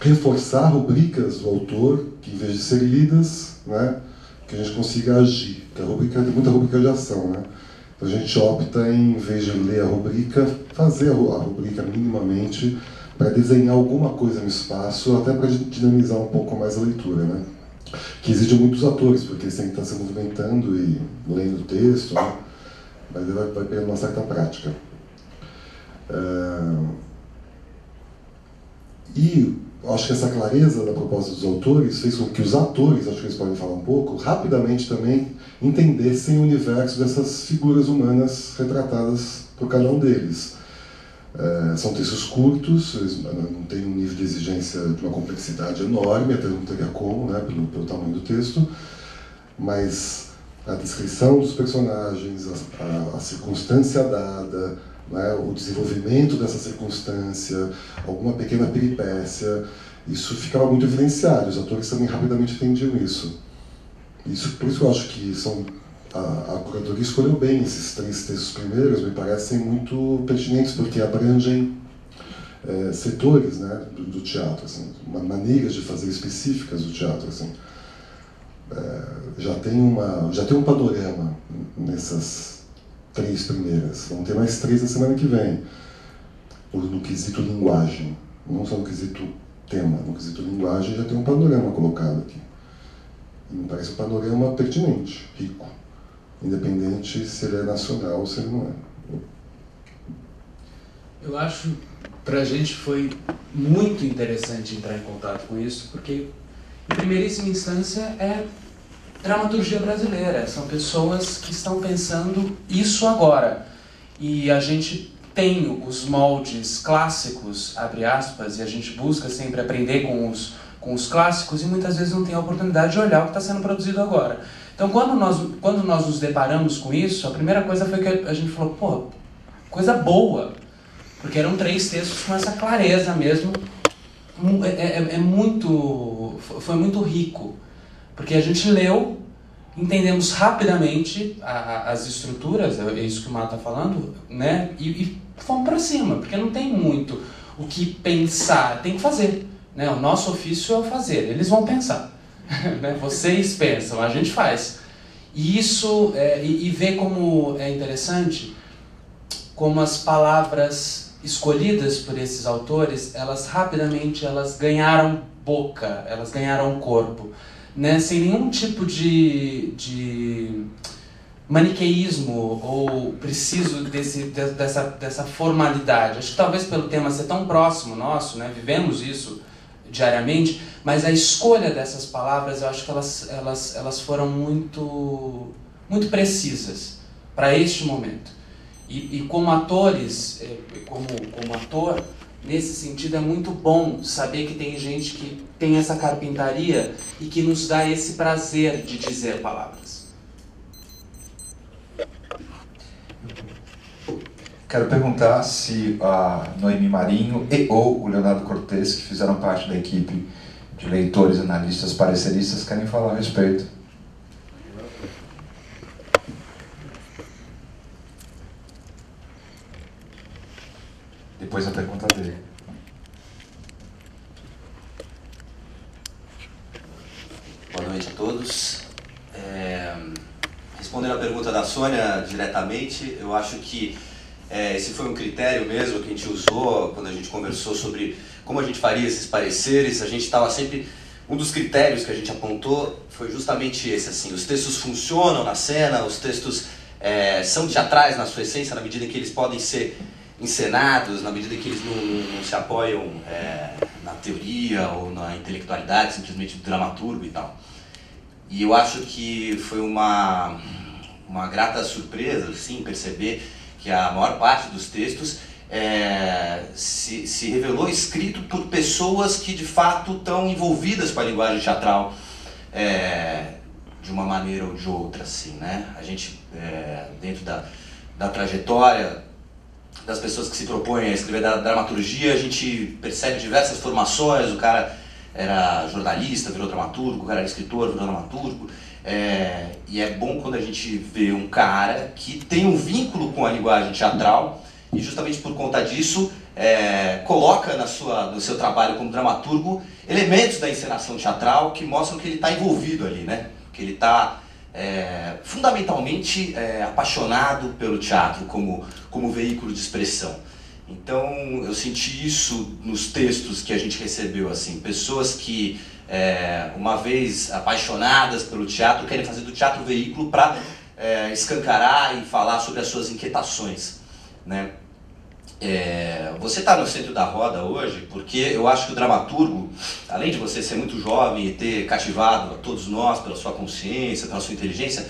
reforçar rubricas do autor que, em vez de serem lidas, né, que a gente consiga agir. Porque a rubrica tem muita rubrica de ação, né. Então a gente opta em vez de ler a rubrica, fazer a rubrica minimamente para desenhar alguma coisa no espaço, até para dinamizar um pouco mais a leitura, né. Que exige muitos atores, porque eles têm que estar se movimentando e lendo o texto, né? Mas ele vai pegando uma certa prática. E acho que essa clareza da proposta dos autores fez com que os atores, acho que eles podem falar um pouco, rapidamente também entendessem o universo dessas figuras humanas retratadas por cada um deles. São textos curtos, eles não têm um nível de exigência de uma complexidade enorme, até não teria como, né, pelo tamanho do texto, mas a descrição dos personagens, a circunstância dada, né, o desenvolvimento dessa circunstância, alguma pequena peripécia, isso ficava muito evidenciado. Os atores também rapidamente entendiam isso. Por isso eu acho que a curadoria escolheu bem esses 3 textos primeiros, me parecem muito pertinentes, porque abrangem setores, né, do teatro, assim, maneiras de fazer específicas do teatro. Assim. Já tem um panorama nessas 3 primeiras. Vão ter mais 3 na semana que vem, no quesito linguagem, não só no quesito tema, no quesito linguagem já tem um panorama colocado aqui. E me parece um panorama pertinente, rico, independente se ele é nacional ou se ele não é. Eu acho, para a gente foi muito interessante entrar em contato com isso, porque, em primeiríssima instância, é dramaturgia brasileira. São pessoas que estão pensando isso agora. E a gente tem os moldes clássicos, abre aspas, e a gente busca sempre aprender com os clássicos e muitas vezes não tem a oportunidade de olhar o que está sendo produzido agora. Então, quando nós nos deparamos com isso, a primeira coisa foi que a gente falou, pô, coisa boa, porque eram 3 textos com essa clareza mesmo. Foi muito rico, porque a gente leu, entendemos rapidamente as estruturas, é isso que o Mato está falando, né? E fomos para cima, porque não tem muito o que pensar, tem que fazer, né? O nosso ofício é o fazer, eles vão pensar. Né? Vocês pensam, a gente faz. E isso, e ver como é interessante, como as palavras escolhidas por esses autores, elas rapidamente ganharam boca, elas ganharam corpo, né? Sem nenhum tipo de maniqueísmo ou preciso dessa formalidade. Acho que talvez pelo tema ser tão próximo nosso, né? Vivemos isso diariamente, mas a escolha dessas palavras, eu acho que elas foram muito precisas para este momento. E como atores, como ator, nesse sentido é muito bom saber que tem gente que tem essa carpintaria e que nos dá esse prazer de dizer palavras. Quero perguntar se a Noemi Marinho ou o Leonardo Cortes, que fizeram parte da equipe de leitores, analistas, pareceristas, querem falar a respeito. Depois a pergunta dele. Boa noite a todos. Respondendo a pergunta da Sônia diretamente, eu acho que esse foi um critério mesmo que a gente usou quando a gente conversou sobre como a gente faria esses pareceres. A gente estava sempre... Um dos critérios que a gente apontou foi justamente esse, assim, os textos funcionam na cena, os textos são teatrais na sua essência, na medida em que eles podem ser encenados, na medida em que eles não se apoiam na teoria ou na intelectualidade, simplesmente do dramaturgo e tal. E eu acho que foi uma grata surpresa, assim, perceber que a maior parte dos textos se revelou escrito por pessoas que de fato estão envolvidas com a linguagem teatral de uma maneira ou de outra, assim, né? A gente, dentro da trajetória das pessoas que se propõem a escrever dramaturgia, a gente percebe diversas formações. O cara era jornalista, virou dramaturgo, o cara era escritor, virou dramaturgo. E é bom quando a gente vê um cara que tem um vínculo com a linguagem teatral e justamente por conta disso coloca no seu trabalho como dramaturgo elementos da encenação teatral que mostram que ele está envolvido ali, né? Que ele está fundamentalmente apaixonado pelo teatro como veículo de expressão. Então eu senti isso nos textos que a gente recebeu, assim, pessoas que uma vez apaixonadas pelo teatro querem fazer do teatro veículo para escancarar e falar sobre as suas inquietações, né? Você está no centro da roda hoje porque eu acho que o dramaturgo, além de você ser muito jovem e ter cativado a todos nós pela sua consciência, pela sua inteligência,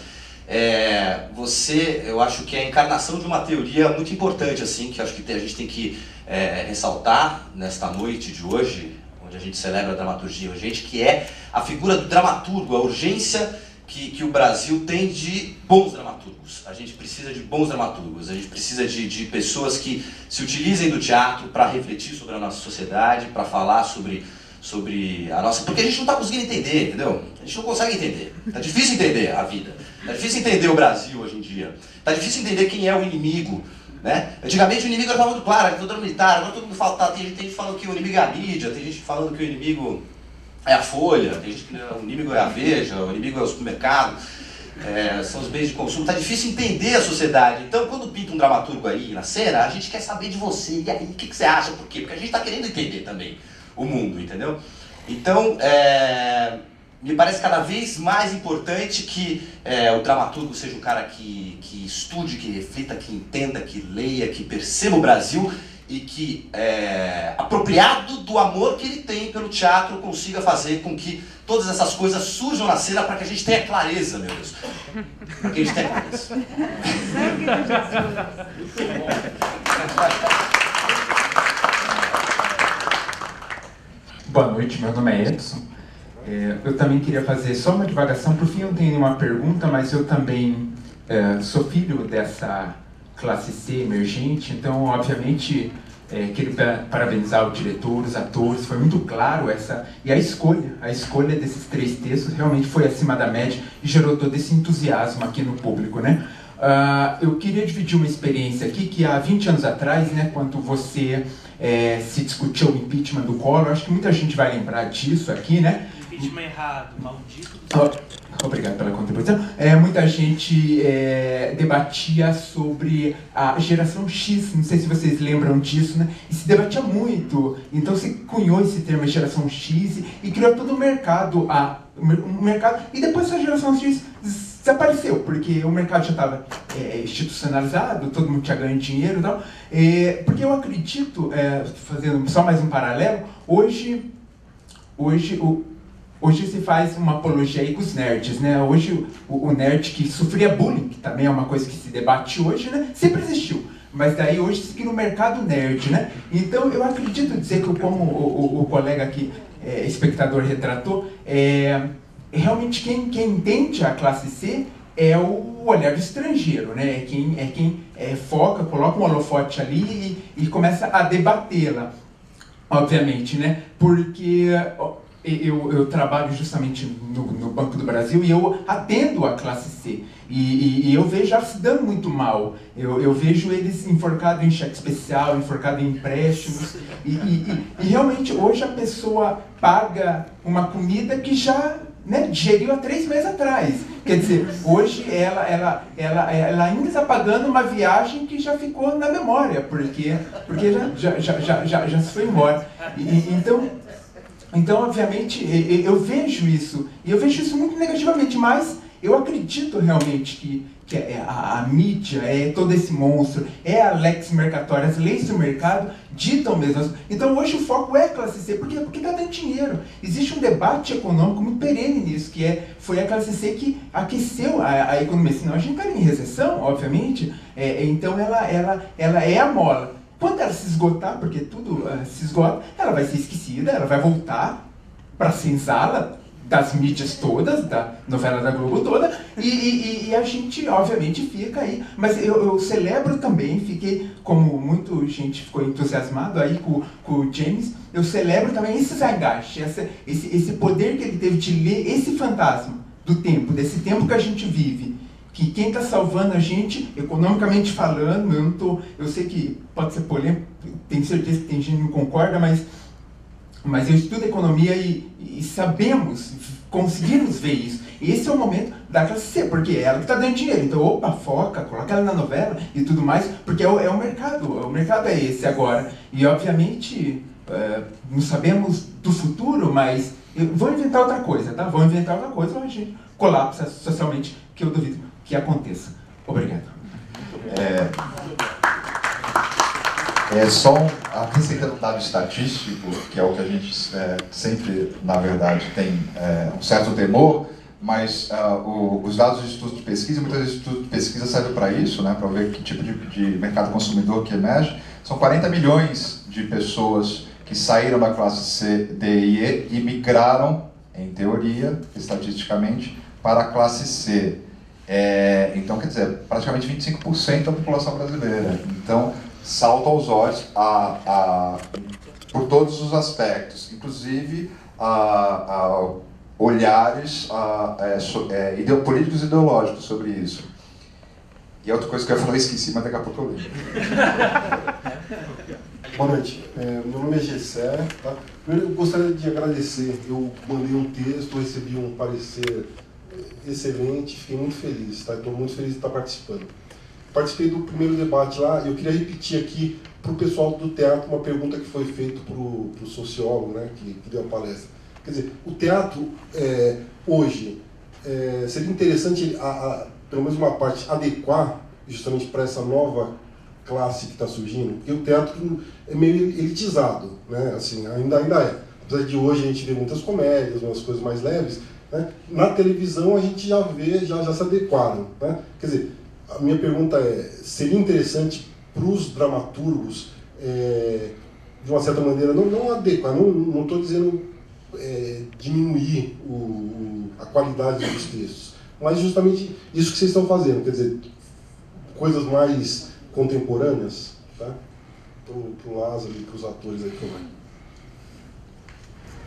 eu acho que é a encarnação de uma teoria muito importante, assim, que acho que a gente tem que ressaltar nesta noite de hoje, onde a gente celebra a dramaturgia urgente, que é a figura do dramaturgo, a urgência que o Brasil tem de bons dramaturgos. A gente precisa de bons dramaturgos, a gente precisa de pessoas que se utilizem do teatro para refletir sobre a nossa sociedade, para falar sobre a nossa... Porque a gente não está conseguindo entender, entendeu? A gente não consegue entender. Está difícil entender a vida. Está difícil entender o Brasil hoje em dia. Está difícil entender quem é o inimigo. Né? Antigamente o inimigo estava muito claro, era todo militar, agora todo mundo fala, tem gente falando que o inimigo é a mídia, tem gente falando que o inimigo é a Folha, tem gente que o inimigo é a Veja, o inimigo é o supermercado, são os bens de consumo. Está difícil entender a sociedade. Então, quando pinta um dramaturgo aí na cena, a gente quer saber de você. E aí, o que você acha? Por quê? Porque a gente está querendo entender também o mundo, entendeu? Então, me parece cada vez mais importante que o dramaturgo seja um cara que estude, que reflita, que entenda, que leia, que perceba o Brasil e que, apropriado do amor que ele tem pelo teatro, consiga fazer com que todas essas coisas surjam na cena para que a gente tenha clareza, meu Deus. Para que a gente tenha clareza. Boa noite, meu nome é Edson. Eu também queria fazer só uma divagação. Por fim, eu não tenho nenhuma pergunta, mas eu também sou filho dessa classe C emergente, então, obviamente, queria parabenizar o diretor, os atores, foi muito claro e a escolha desses 3 textos realmente foi acima da média e gerou todo esse entusiasmo aqui no público, né? Eu queria dividir uma experiência aqui que há 20 anos atrás, né, quando você se discutiu o impeachment do Collor, acho que muita gente vai lembrar disso aqui, né? Impeachment errado, maldito. Obrigado pela contribuição. Muita gente debatia sobre a geração X, não sei se vocês lembram disso, né? E se debatia muito. Então se cunhou esse termo geração X e criou todo um mercado, e depois essa geração X desapareceu, porque o mercado já estava institucionalizado, todo mundo tinha ganho dinheiro e tal. Porque eu acredito, fazendo só mais um paralelo, hoje se faz uma apologia aí com os nerds, né? Hoje o nerd que sofria bullying, que também é uma coisa que se debate hoje, né? Sempre existiu. Mas daí hoje se cria no mercado nerd, né? Então eu acredito dizer que, como o colega aqui, espectador, retratou, realmente quem entende a classe C é o olhar do estrangeiro, né? É quem foca, coloca um holofote ali e começa a debatê-la, obviamente, né? Porque eu trabalho justamente no Banco do Brasil e eu atendo a classe C. E eu vejo elas se dando muito mal. Eu vejo eles enforcados em cheque especial, enforcados em empréstimos. E realmente hoje a pessoa paga uma comida que já digeriu há 3 meses atrás. Quer dizer, hoje ela ainda está pagando uma viagem que já ficou na memória, porque já se foi embora. Então, obviamente, eu vejo isso, e eu vejo isso muito negativamente, mas eu acredito realmente que a mídia é todo esse monstro, a lex mercatória, as leis do mercado ditam mesmo. Então hoje o foco é a classe C, porque está dando dinheiro. Existe um debate econômico muito perene nisso, foi a classe C que aqueceu a economia, senão a gente estaria em recessão, obviamente. Então ela é a mola. Quando ela se esgotar, porque tudo se esgota, ela vai ser esquecida, ela vai voltar para a senzala das mídias todas, da novela da Globo toda, e a gente, obviamente, fica aí. Mas eu celebro também, fiquei, como muita gente ficou entusiasmado aí com o James, eu celebro também esse zeitgeist, esse poder que ele teve de ler esse fantasma do tempo, desse tempo que a gente vive. Que quem está salvando a gente, economicamente falando, eu sei que pode ser polêmico, tenho certeza que tem gente que não concorda, mas eu estudo economia e sabemos, conseguimos ver isso. E esse é o momento da classe C, porque é ela que está dando dinheiro. Então, opa, foca, coloca ela na novela e tudo mais, porque é o mercado é esse agora. E, obviamente, não sabemos do futuro, mas vão inventar outra coisa, tá? Vão inventar outra coisa, a gente colapsa socialmente, que eu duvido que aconteça. Obrigado. Só acrescentando um dado estatístico, que é o que a gente sempre, na verdade, tem um certo temor, mas os dados de estudo de pesquisa, muitas vezes o estudo de pesquisa serve para isso, né, para ver que tipo de mercado consumidor que emerge, São 40 milhões de pessoas que saíram da classe C, D e E e migraram, em teoria, estatisticamente, para a classe C. Então, quer dizer, praticamente 25% da população brasileira. Então, salta aos olhos por todos os aspectos, inclusive olhares políticos e ideológicos sobre isso. E outra coisa que eu ia falar, eu esqueci, mas daqui a pouco eu lembro. Boa noite. Meu nome é Gessé. Tá? Primeiro, eu gostaria de agradecer. Eu mandei um texto, recebi um parecer excelente, fiquei muito feliz. Tá? Estou muito feliz de estar participando. Participei do primeiro debate lá e eu queria repetir aqui para o pessoal do teatro uma pergunta que foi feita para o sociólogo, né, que deu a palestra. Quer dizer, o teatro, hoje, seria interessante, pelo menos uma parte, adequar justamente para essa nova classe que está surgindo, porque o teatro é meio elitizado, né? Assim, ainda é. Apesar de hoje a gente ver muitas comédias, umas coisas mais leves, né? Na televisão a gente já vê, já se adequaram, né? Quer dizer, a minha pergunta seria interessante para os dramaturgos, de uma certa maneira, não adequar, não estou dizendo diminuir a qualidade dos textos, mas justamente isso que vocês estão fazendo, quer dizer, coisas mais contemporâneas, tá? Para o Lázaro e para os atores aí também.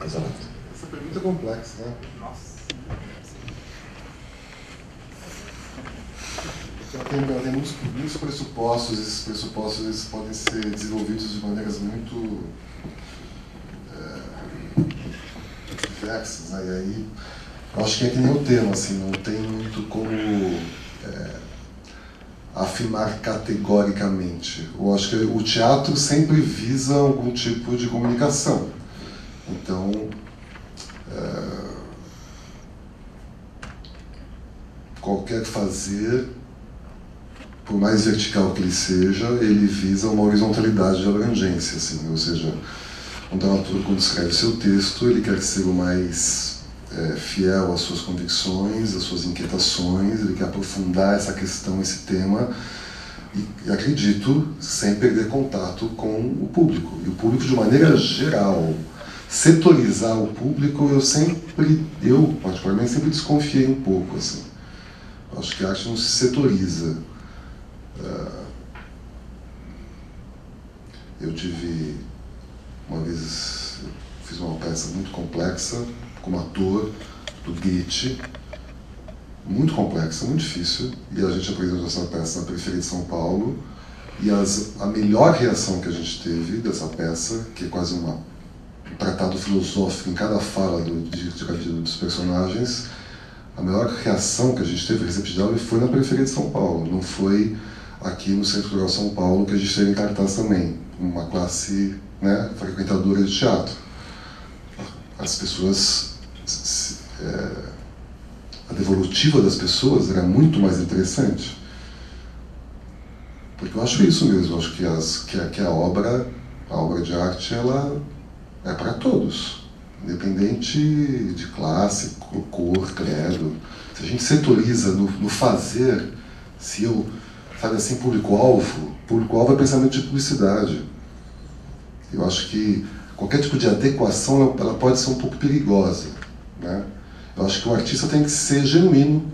Exato. Essa pergunta é complexa, né? Nossa. Ela tem muitos pressupostos, e esses pressupostos eles podem ser desenvolvidos de maneiras muito diversas, né? E aí, eu acho que é que nem o tema, assim, não tem muito como afirmar categoricamente. Eu acho que o teatro sempre visa algum tipo de comunicação. Então, qualquer fazer, por mais vertical que ele seja, ele visa uma horizontalidade de abrangência, assim, ou seja, um dramaturgo, quando escreve seu texto, ele quer ser o mais fiel às suas convicções, às suas inquietações, ele quer aprofundar essa questão, esse tema, e acredito, sem perder contato com o público. E o público de maneira geral. Setorizar o público, eu particularmente, sempre desconfiei um pouco, assim. Eu acho que a arte não se setoriza. Eu tive, uma vez, fiz uma peça muito complexa, como ator, do Goethe, muito complexa, muito difícil, e a gente apresentou essa peça na periferia de São Paulo, e a melhor reação que a gente teve dessa peça, que é quase um tratado filosófico em cada fala dos personagens, a melhor reação que a gente teve, receptividade, foi na periferia de São Paulo, não foi aqui no Centro Cultural São Paulo, que a gente teve em cartaz também, uma classe, né, frequentadora de teatro. As pessoas, a devolutiva das pessoas era muito mais interessante, porque eu acho isso mesmo, eu acho que a obra de arte, ela é para todos, independente de classe, cor, credo. Se a gente setoriza no fazer, se eu, sabe assim, público-alvo é pensamento de publicidade. Eu acho que qualquer tipo de adequação, ela pode ser um pouco perigosa, né? Eu acho que o artista tem que ser genuíno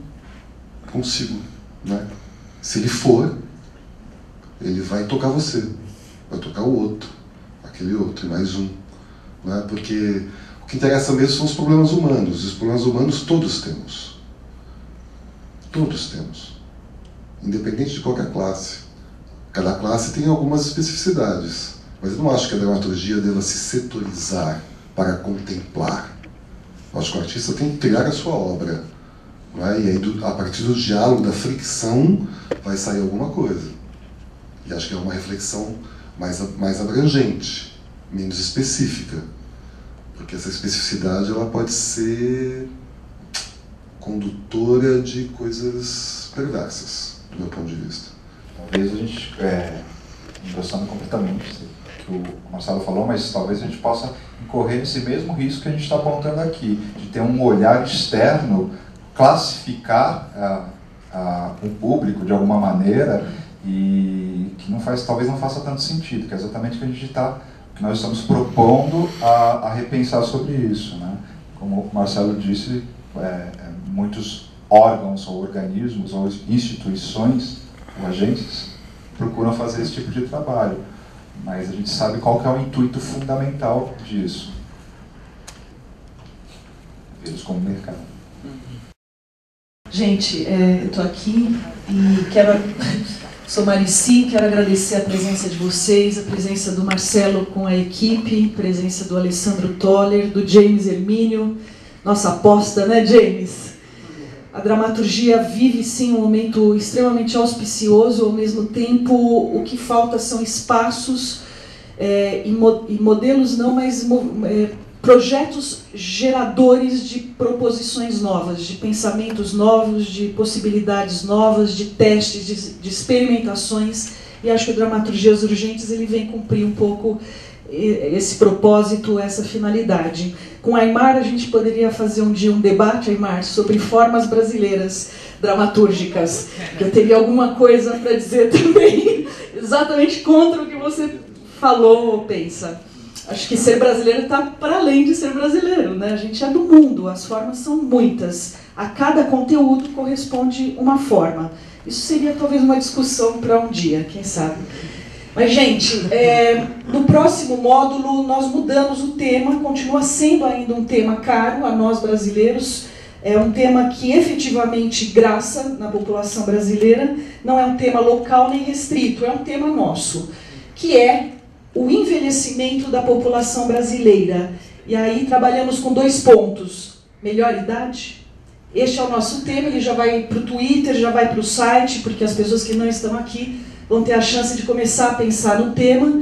consigo, né? Se ele for, ele vai tocar você, vai tocar o outro, aquele outro, e mais um, né? Porque o que interessa mesmo são os problemas humanos, e os problemas humanos todos temos. Todos temos. Independente de qualquer classe. Cada classe tem algumas especificidades, mas eu não acho que a dramaturgia deva se setorizar para contemplar. Eu acho que o artista tem que criar a sua obra, não é? E aí, a partir do diálogo, da fricção, vai sair alguma coisa. E acho que é uma reflexão mais abrangente, menos específica, porque essa especificidade ela pode ser condutora de coisas perversas, do meu ponto de vista. Talvez a gente, endossando completamente o que o Marcelo falou, mas talvez a gente possa incorrer nesse mesmo risco que a gente está apontando aqui, de ter um olhar externo, classificar um público de alguma maneira, e que talvez não faça tanto sentido, que é exatamente o que nós estamos propondo a repensar sobre isso, né? Como o Marcelo disse, muitos órgãos ou organismos ou instituições ou agências procuram fazer esse tipo de trabalho, mas a gente sabe qual que é o intuito fundamental disso. Vê-los como mercado. Gente, eu estou aqui e sou Marici, quero agradecer a presença de vocês, a presença do Marcelo com a equipe, a presença do Alessandro Toller, do James Hermínio, nossa aposta, né, James? A dramaturgia vive, sim, um momento extremamente auspicioso, ao mesmo tempo o que falta são espaços e modelos não, mas projetos geradores de proposições novas, de pensamentos novos, de possibilidades novas, de testes, de experimentações, e acho que o Dramaturgias Urgentes ele vem cumprir um pouco esse propósito, essa finalidade. Com a Aymar a gente poderia fazer um dia um debate, Aymar, sobre formas brasileiras dramatúrgicas, que eu teria alguma coisa para dizer também, exatamente contra o que você falou ou pensa. Acho que ser brasileiro está para além de ser brasileiro, né? A gente é do mundo, as formas são muitas. A cada conteúdo corresponde uma forma. Isso seria talvez uma discussão para um dia, quem sabe. Mas, gente, no próximo módulo nós mudamos o tema, continua sendo ainda um tema caro a nós brasileiros, é um tema que efetivamente graça na população brasileira, não é um tema local nem restrito, é um tema nosso, que é o envelhecimento da população brasileira. E aí trabalhamos com 2 pontos. Melhor idade? Este é o nosso tema, ele já vai para o Twitter, já vai para o site, porque as pessoas que não estão aqui vão ter a chance de começar a pensar no tema.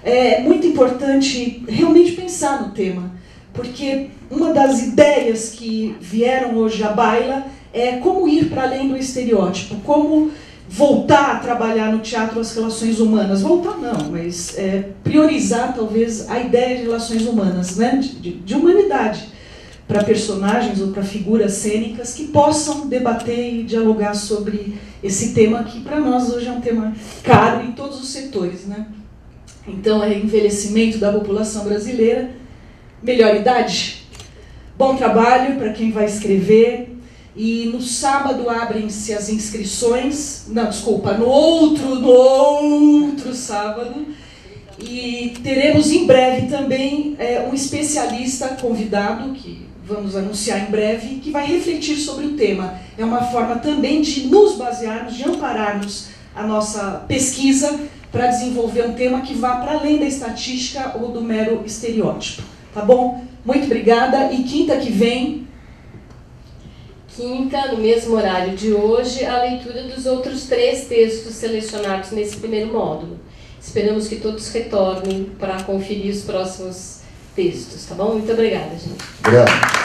É muito importante realmente pensar no tema, porque uma das ideias que vieram hoje à baila é como ir para além do estereótipo, como voltar a trabalhar no teatro as relações humanas. Voltar não, mas priorizar talvez a ideia de relações humanas, né? de humanidade, para personagens ou para figuras cênicas que possam debater e dialogar sobre esse tema que para nós hoje é um tema caro em todos os setores, né? Então é envelhecimento da população brasileira, melhor idade, bom trabalho para quem vai escrever. E no sábado abrem-se as inscrições, não, desculpa, no outro sábado, e teremos em breve também um especialista convidado, que vamos anunciar em breve, que vai refletir sobre o tema. É uma forma também de nos basearmos, de ampararmos a nossa pesquisa para desenvolver um tema que vá para além da estatística ou do mero estereótipo. Tá bom? Muito obrigada, e quinta que vem... Quinta, no mesmo horário de hoje, a leitura dos outros 3 textos selecionados nesse primeiro módulo. Esperamos que todos retornem para conferir os próximos textos, tá bom? Muito obrigada, gente. Obrigado.